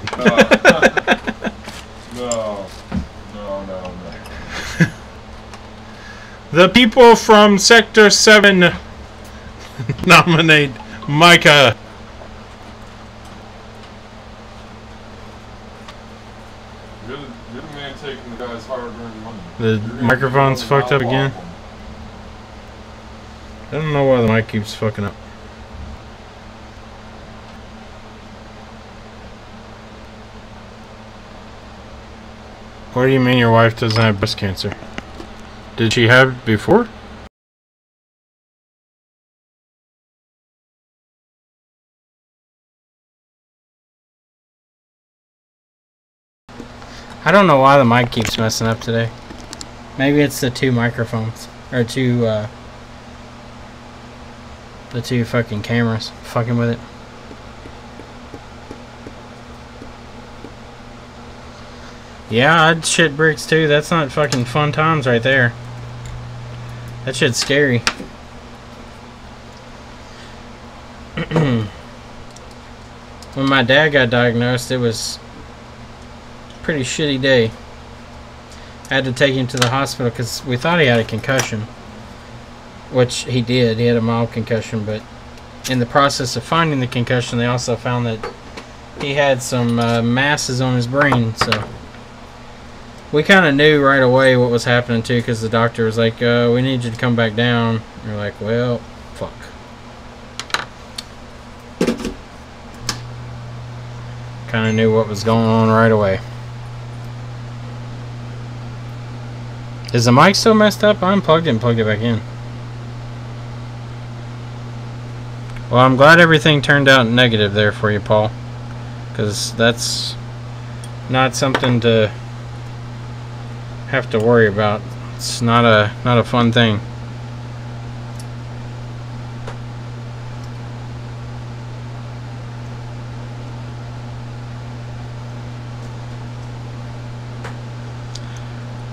No. The people from Sector 7 nominate Micah. You're the man taking the guy's hard-earned money. The microphone's fucked up again. I don't know why the mic keeps fucking up. What do you mean your wife doesn't have breast cancer? Did she have it before? I don't know why the mic keeps messing up today. Maybe it's the two microphones. Or the two fucking cameras fucking with it. Yeah, I'd shit bricks too. That's not fucking fun times right there. That shit's scary. When my dad got diagnosed, it was a pretty shitty day. I had to take him to the hospital because we thought he had a concussion. Which he did. He had a mild concussion, but in the process of finding the concussion, they also found that he had some masses on his brain, so we kind of knew right away what was happening too, because the doctor was like, we need you to come back down. And we're like, well, fuck. Kind of knew what was going on right away. Is the mic still messed up? I unplugged it and plugged it back in. Well, I'm glad everything turned out negative there for you, Paul, because that's not something to have to worry about. It's not a fun thing.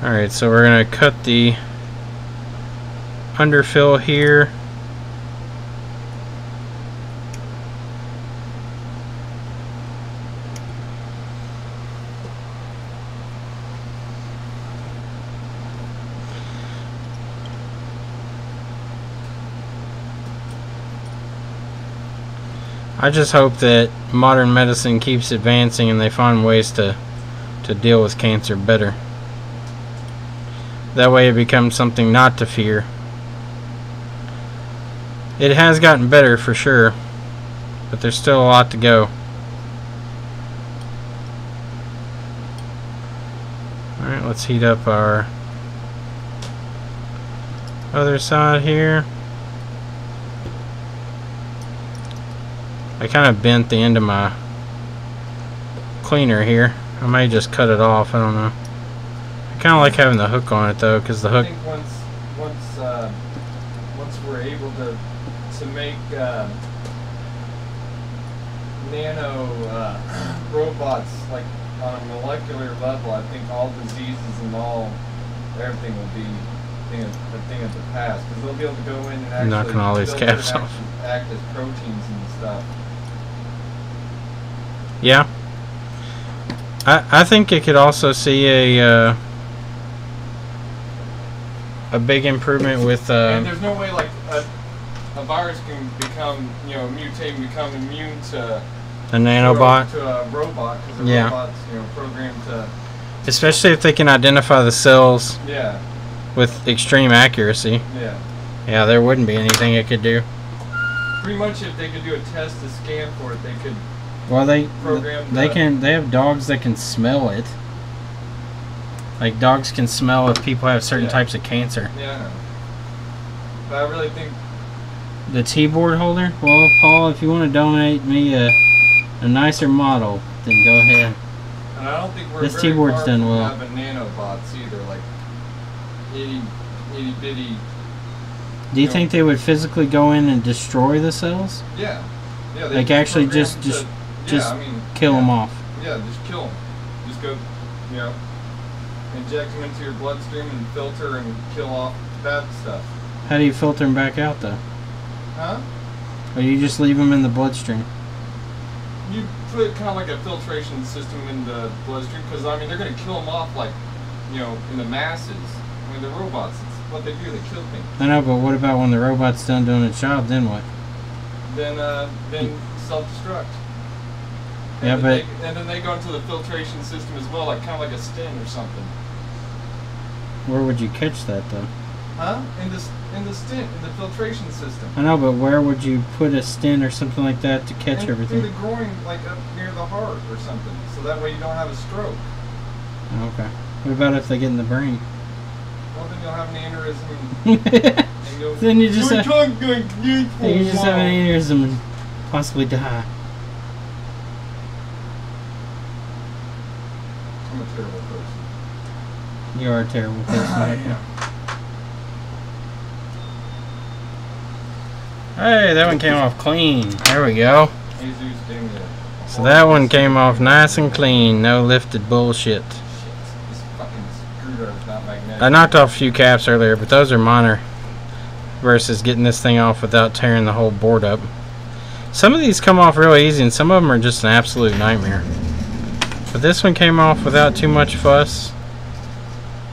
Alright, so we're gonna cut the underfill here. I just hope that modern medicine keeps advancing and they find ways to deal with cancer better. That way it becomes something not to fear. It has gotten better for sure, but there's still a lot to go. Alright, let's heat up our other side here. I kind of bent the end of my cleaner here. I may just cut it off, I don't know. I kind of like having the hook on it though, because the hook... I think once we're able to make nano robots like on a molecular level, I think all diseases and everything will be a thing of the past, because they'll be able to go in and actually knocking all these caps off. Act as proteins and stuff. Yeah, I think it could also see a big improvement with. And there's no way like a virus can become, mutate and become immune to a nanobot. To a robot, because a robot's, programmed to Especially if they can identify the cells Yeah. with extreme accuracy. Yeah. Yeah, there wouldn't be anything it could do. Pretty much, if they could do a test to scan for it, they could. Well, they program can. They have dogs that can smell it. Like dogs can smell if people have certain types of cancer. Yeah, I know. But I really think the T-board holder. Well, Paul, if you want to donate me a nicer model, then go ahead. And I don't think we're This very T-board's far done from well. having nanobots either, like itty bitty. Do you think they would physically go in and destroy the cells? Yeah. Yeah. They Like can actually program just to- just I mean, kill them off. Yeah, just kill them. Just go, you know, inject them into your bloodstream and filter and kill off bad stuff. How do you filter them back out though? Huh? Or you just leave them in the bloodstream? You put kind of like a filtration system in the bloodstream because I mean they're going to kill them off like, you know, in the masses. I mean, they're robots. It's what they do. They kill things. I know, but what about when the robot's done doing its job? Then what? Then self-destruct. Yeah, And but then they go into the filtration system as well, like kind of like a stent or something. where would you catch that though? Huh? In the stent, in the filtration system. I know, but where would you put a stent or something like that to catch And everything? through the groin, like up near the heart or something, so that way you don't have a stroke. Okay. What about if they get in the brain? Well, then you'll have an aneurysm. And you'll, Then you just have, you you just have an aneurysm and possibly die. I'm a terrible person. You are a terrible person. I am. Hey, that one came off clean. There we go. Jesus gave me a So that one came off nice and clean. No lifted bullshit. shit. This fucking screwdriver's not magnetic. I knocked off a few caps earlier, but those are minor versus getting this thing off without tearing the whole board up. Some of these come off real easy and some of them are just an absolute nightmare. But this one came off without too much fuss,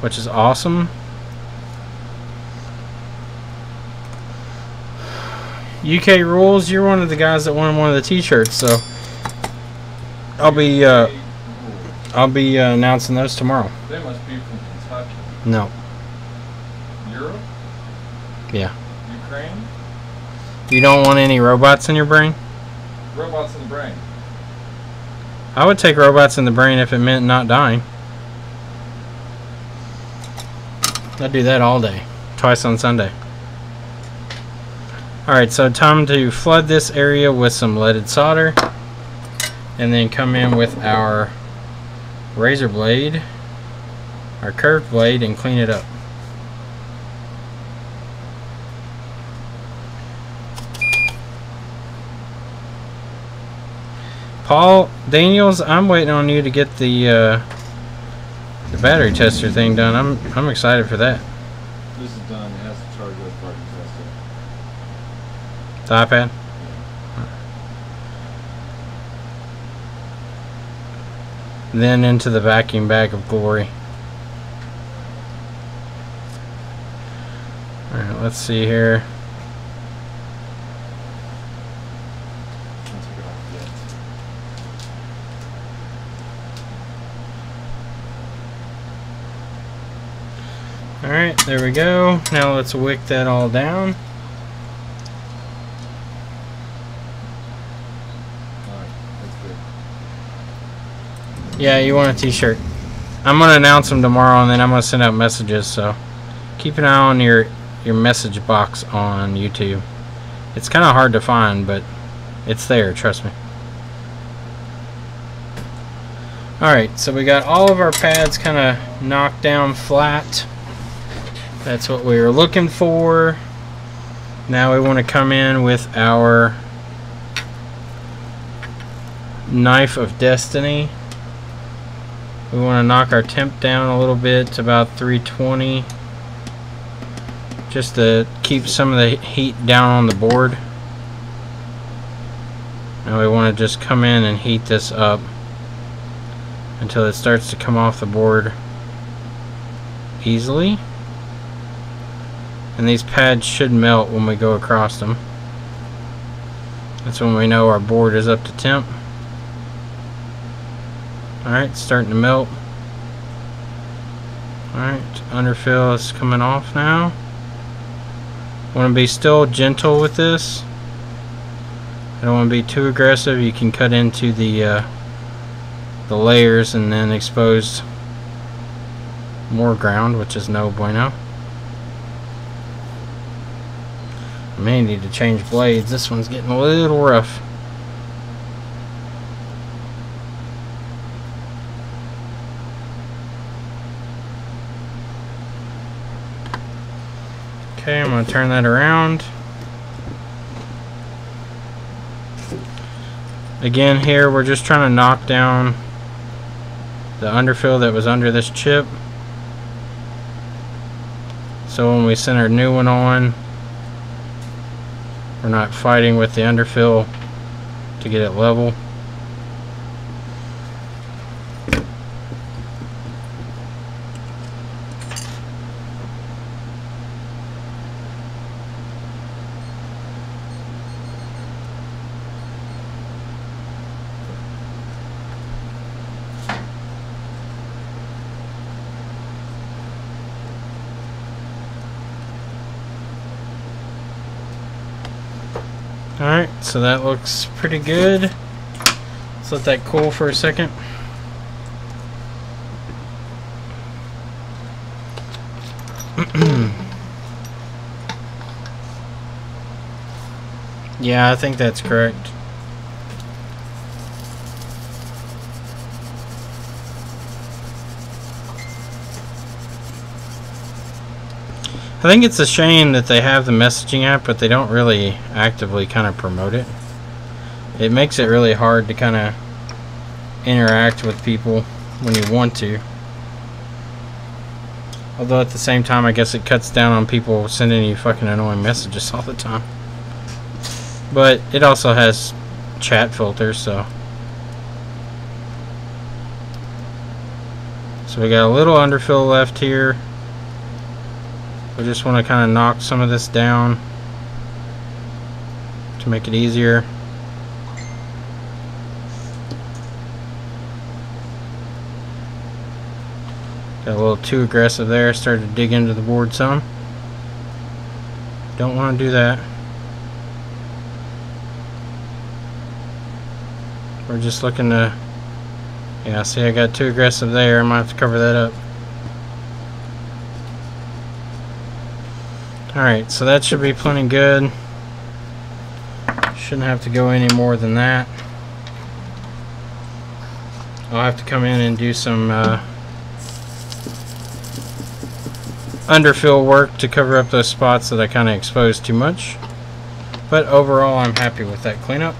which is awesome. UK Rules, you're one of the guys that won one of the t-shirts, so I'll be announcing those tomorrow. They must be from Kentucky. No. Europe? Yeah. Ukraine? You don't want any robots in your brain? Robots in the brain. I would take robots in the brain if it meant not dying. I'd do that all day. Twice on Sunday. Alright, so time to flood this area with some leaded solder. And then come in with our razor blade, our curved blade, and clean it up. Paul Daniels, I'm waiting on you to get the battery tester thing done. I'm excited for that. This is done. It has to charge with party tester. The iPad. Then into the vacuum bag of glory. Alright, let's see here. Don't take it off yet. Alright, there we go. Now let's wick that all down. Alright, that's good. Yeah, you want a t-shirt. I'm going to announce them tomorrow and then I'm going to send out messages, so keep an eye on your message box on YouTube. It's kind of hard to find, but it's there, trust me. Alright, so we got all of our pads kind of knocked down flat. That's what we were looking for. Now we want to come in with our knife of destiny. We want to knock our temp down a little bit to about 320, just to keep some of the heat down on the board. Now we want to just come in and heat this up until it starts to come off the board easily. And these pads should melt when we go across them. That's when we know our board is up to temp. Alright, it's starting to melt. Alright, underfill is coming off now. Want to be still gentle with this. I don't want to be too aggressive. You can cut into the layers and then expose more ground, which is no bueno. I may need to change blades. This one's getting a little rough. Okay, I'm going to turn that around. Again, here we're just trying to knock down the underfill that was under this chip. So when we send our new one on, we're not fighting with the underfill to get it level. Alright, so that looks pretty good. Let's let that cool for a second. Yeah, I think that's correct. I think it's a shame that they have the messaging app, but they don't really actively kind of promote it. It makes it really hard to kind of interact with people when you want to. Although at the same time, I guess it cuts down on people sending you fucking annoying messages all the time. But it also has chat filters, so. So we got a little underfill left here. We just want to kind of knock some of this down to make it easier. Got a little too aggressive there. Started to dig into the board some. Don't want to do that. We're just looking to... Yeah, see, I got too aggressive there. I might have to cover that up. Alright, so that should be plenty good. Shouldn't have to go any more than that. I'll have to come in and do some underfill work to cover up those spots that I kind of exposed too much. But overall, I'm happy with that cleanup.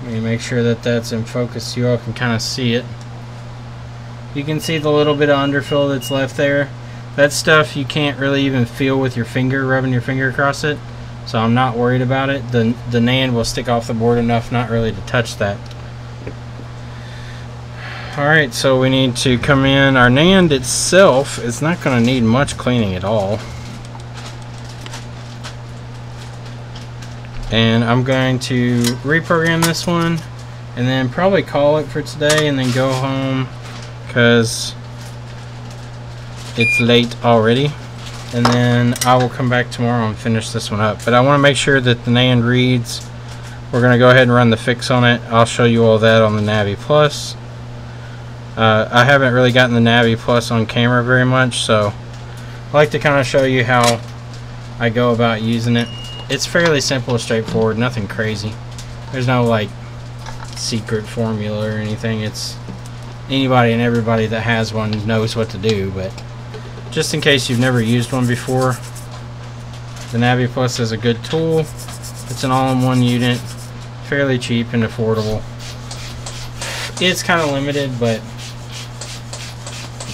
Let me make sure that that's in focus so you all can kind of see it. You can see the little bit of underfill that's left there. That stuff you can't really even feel with your finger, rubbing your finger across it. So I'm not worried about it. The NAND will stick off the board enough not really to touch that. Alright, so we need to come in. Our NAND itself is not going to need much cleaning at all. And I'm going to reprogram this one and then probably call it for today and then go home because it's late already. And then I will come back tomorrow and finish this one up. But I want to make sure that the NAND reads. We're going to go ahead and run the fix on it. I'll show you all that on the Navi Plus. I haven't really gotten the Navi Plus on camera very much, so I like to kind of show you how I go about using it. It's fairly simple and straightforward, nothing crazy. There's no like secret formula or anything. It's anybody and everybody that has one knows what to do, but just in case you've never used one before, the Navi Plus is a good tool. It's an all-in-one unit, fairly cheap and affordable. It's kind of limited, but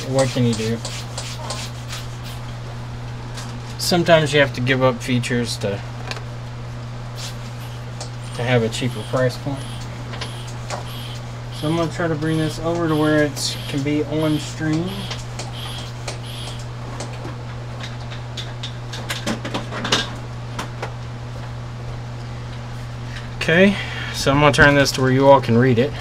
what can you do? Sometimes you have to give up features to have a cheaper price point. So I'm going to try to bring this over to where it can be on stream. Okay, so I'm going to turn this to where you all can read it.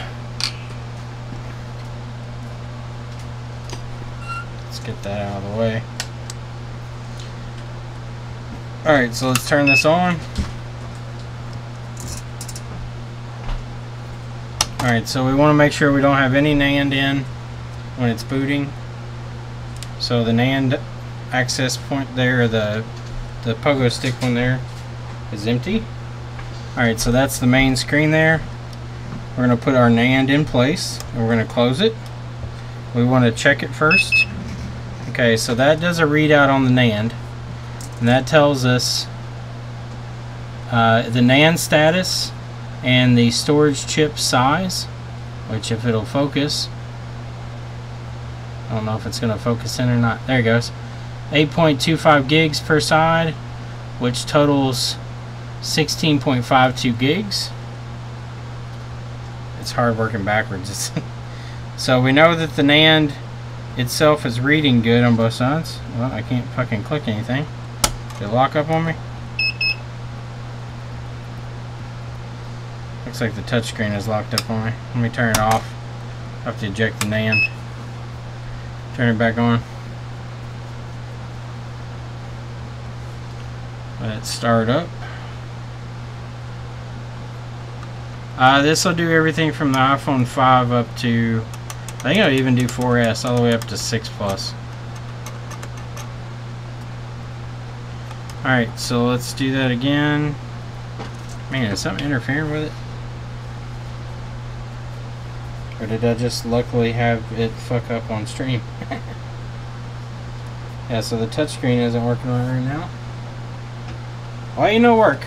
Alright, so let's turn this on. Alright, so we want to make sure we don't have any NAND in when it's booting. So the NAND access point there, the pogo stick one there, is empty. Alright, so that's the main screen there. We're going to put our NAND in place, and we're going to close it. We want to check it first. Okay, so that does a readout on the NAND, and that tells us the NAND status and the storage chip size, which if it'll focus, I don't know if it's going to focus in or not. There it goes. 8.25 gigs per side, which totals 16.52 gigs. It's hard working backwards. So we know that the NAND itself is reading good on both sides. Well, I can't fucking click anything. Did it lock up on me? Looks like the touchscreen is locked up on me. Let me turn it off. I have to eject the NAND. Turn it back on. Let it start up. This will do everything from the iPhone 5 up to, I think I'll even do 4S all the way up to 6 Plus. Alright, so let's do that again. Man, is something interfering with it? Or did I just luckily have it fuck up on stream? Yeah, so the touchscreen isn't working right now. Why ain't no work?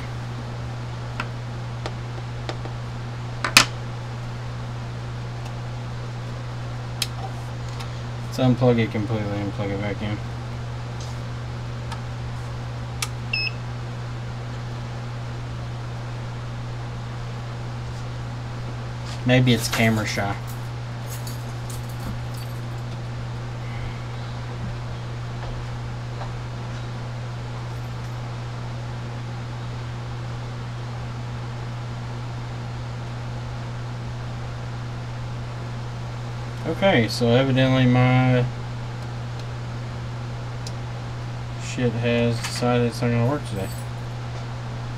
Let's unplug it completely and plug it back in. Maybe it's camera shy. Okay, so evidently my shit has decided it's not going to work today.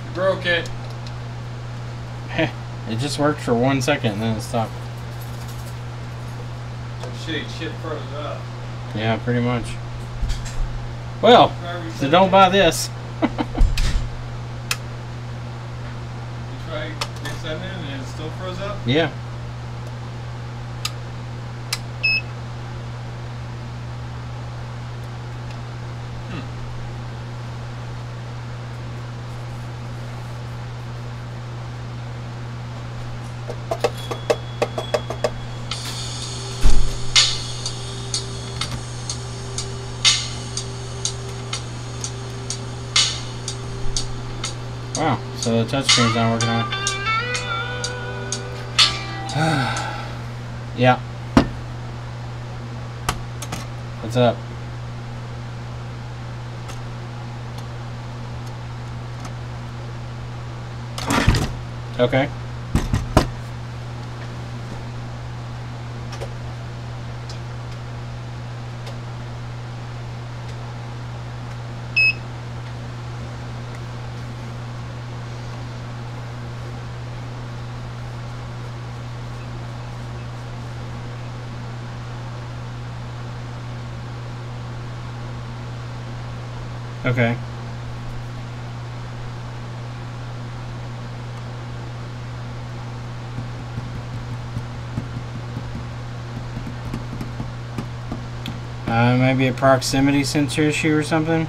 You broke it. It just worked for 1 second and then it stopped. Shit froze up. Yeah, pretty much. Well, so don't buy this. You try resetting it and it still froze up? Yeah. Wow, so the touchscreen's not working on it. Yeah. What's up? Okay. Okay. Maybe a proximity sensor issue or something.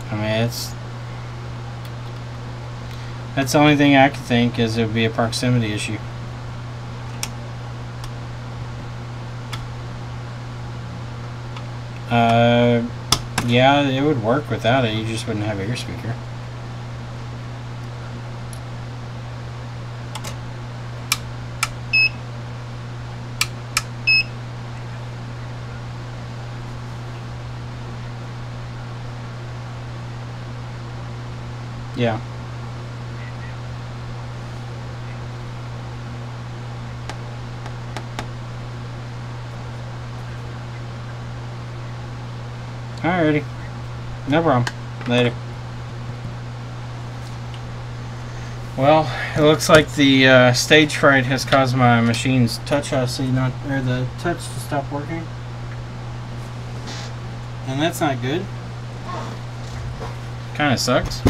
I mean, that's the only thing I could think is it would be a proximity issue. Yeah, it would work without it. You just wouldn't have ear speaker. Yeah. Alrighty. No problem. Later. Well, it looks like the stage fright has caused my machine's touch IC the touch to stop working. And that's not good. Kinda sucks.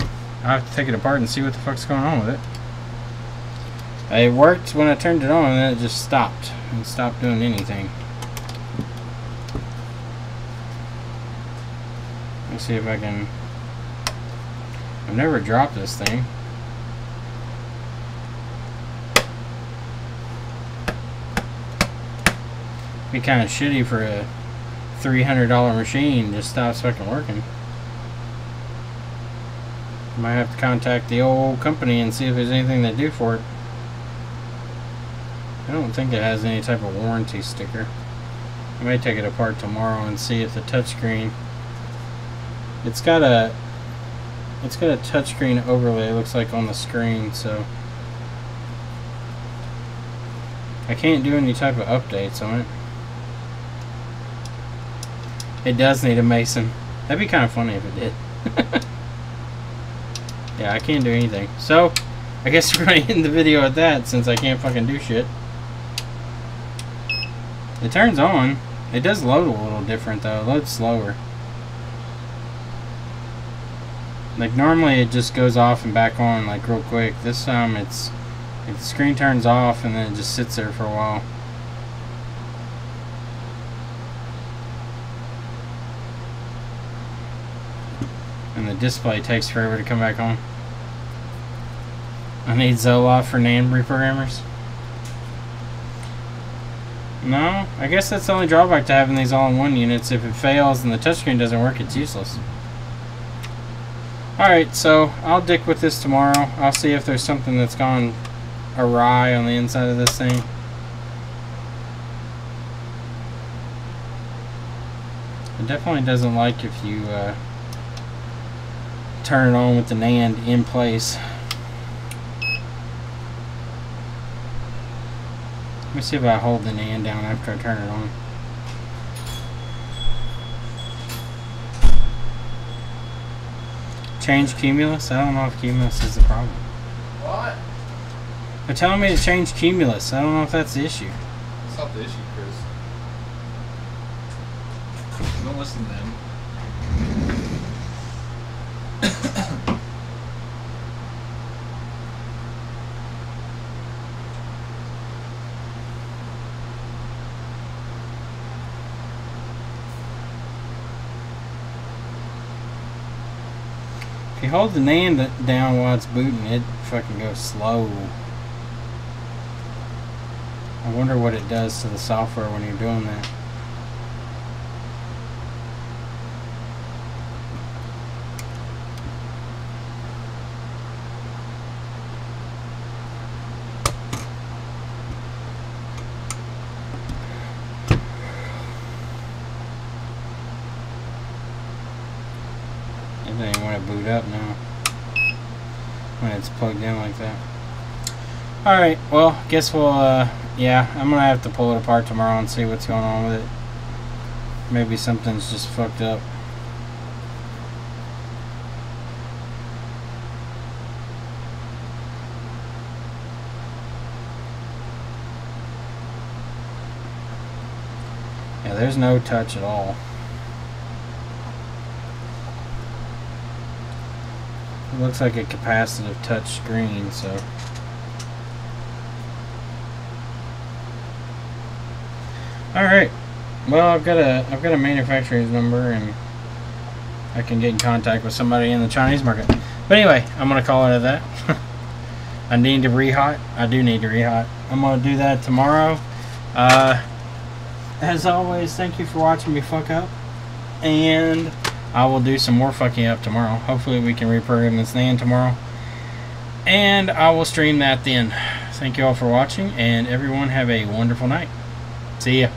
I have to take it apart and see what the fuck's going on with it. It worked when I turned it on and then it just stopped. And stopped doing anything. Let's see if I can... I've never dropped this thing. Be kind of shitty for a $300 machine just stops fucking working. Might have to contact the old company and see if there's anything they do for it. I don't think it has any type of warranty sticker. I may take it apart tomorrow and see if the touchscreen... It's got a touchscreen overlay, it looks like, on the screen, so I can't do any type of updates on it. It does need a Mason. That'd be kind of funny if it did. Yeah, I can't do anything. So, I guess we're going to end the video at that since I can't fucking do shit. It turns on. It does load a little different though. It loads slower. Like normally it just goes off and back on like real quick. This time it's like the screen turns off and then it just sits there for a while. And the display takes forever to come back on. I need Zoloft for NAND reprogrammers. No, I guess that's the only drawback to having these all-in-one units. If it fails and the touchscreen doesn't work, it's useless. Alright, so I'll dick with this tomorrow. I'll see if there's something that's gone awry on the inside of this thing. It definitely doesn't like if you turn it on with the NAND in place. Let me see if I hold the NAND down after I turn it on. Change Cumulus? I don't know if Cumulus is the problem. What? They're telling me to change Cumulus. I don't know if that's the issue. It's not the issue, Chris. Don't listen to them. If you hold the NAND down while it's booting, it fucking goes slow. I wonder what it does to the software when you're doing that. It doesn't want to boot up now when it's plugged in like that. Alright, well, guess we'll, yeah, I'm gonna have to pull it apart tomorrow and see what's going on with it. Maybe something's just fucked up. Yeah, there's no touch at all. It looks like a capacitive touch screen, so. Alright. Well, I've got a manufacturer's number and I can get in contact with somebody in the Chinese market. But anyway, I'm gonna call it at that. I need to rehot. I do need to rehot. I'm gonna do that tomorrow. As always, thank you for watching me fuck up. And I will do some more fucking up tomorrow. Hopefully we can reprogram this NAND tomorrow. And I will stream that then. Thank you all for watching, and everyone have a wonderful night. See ya.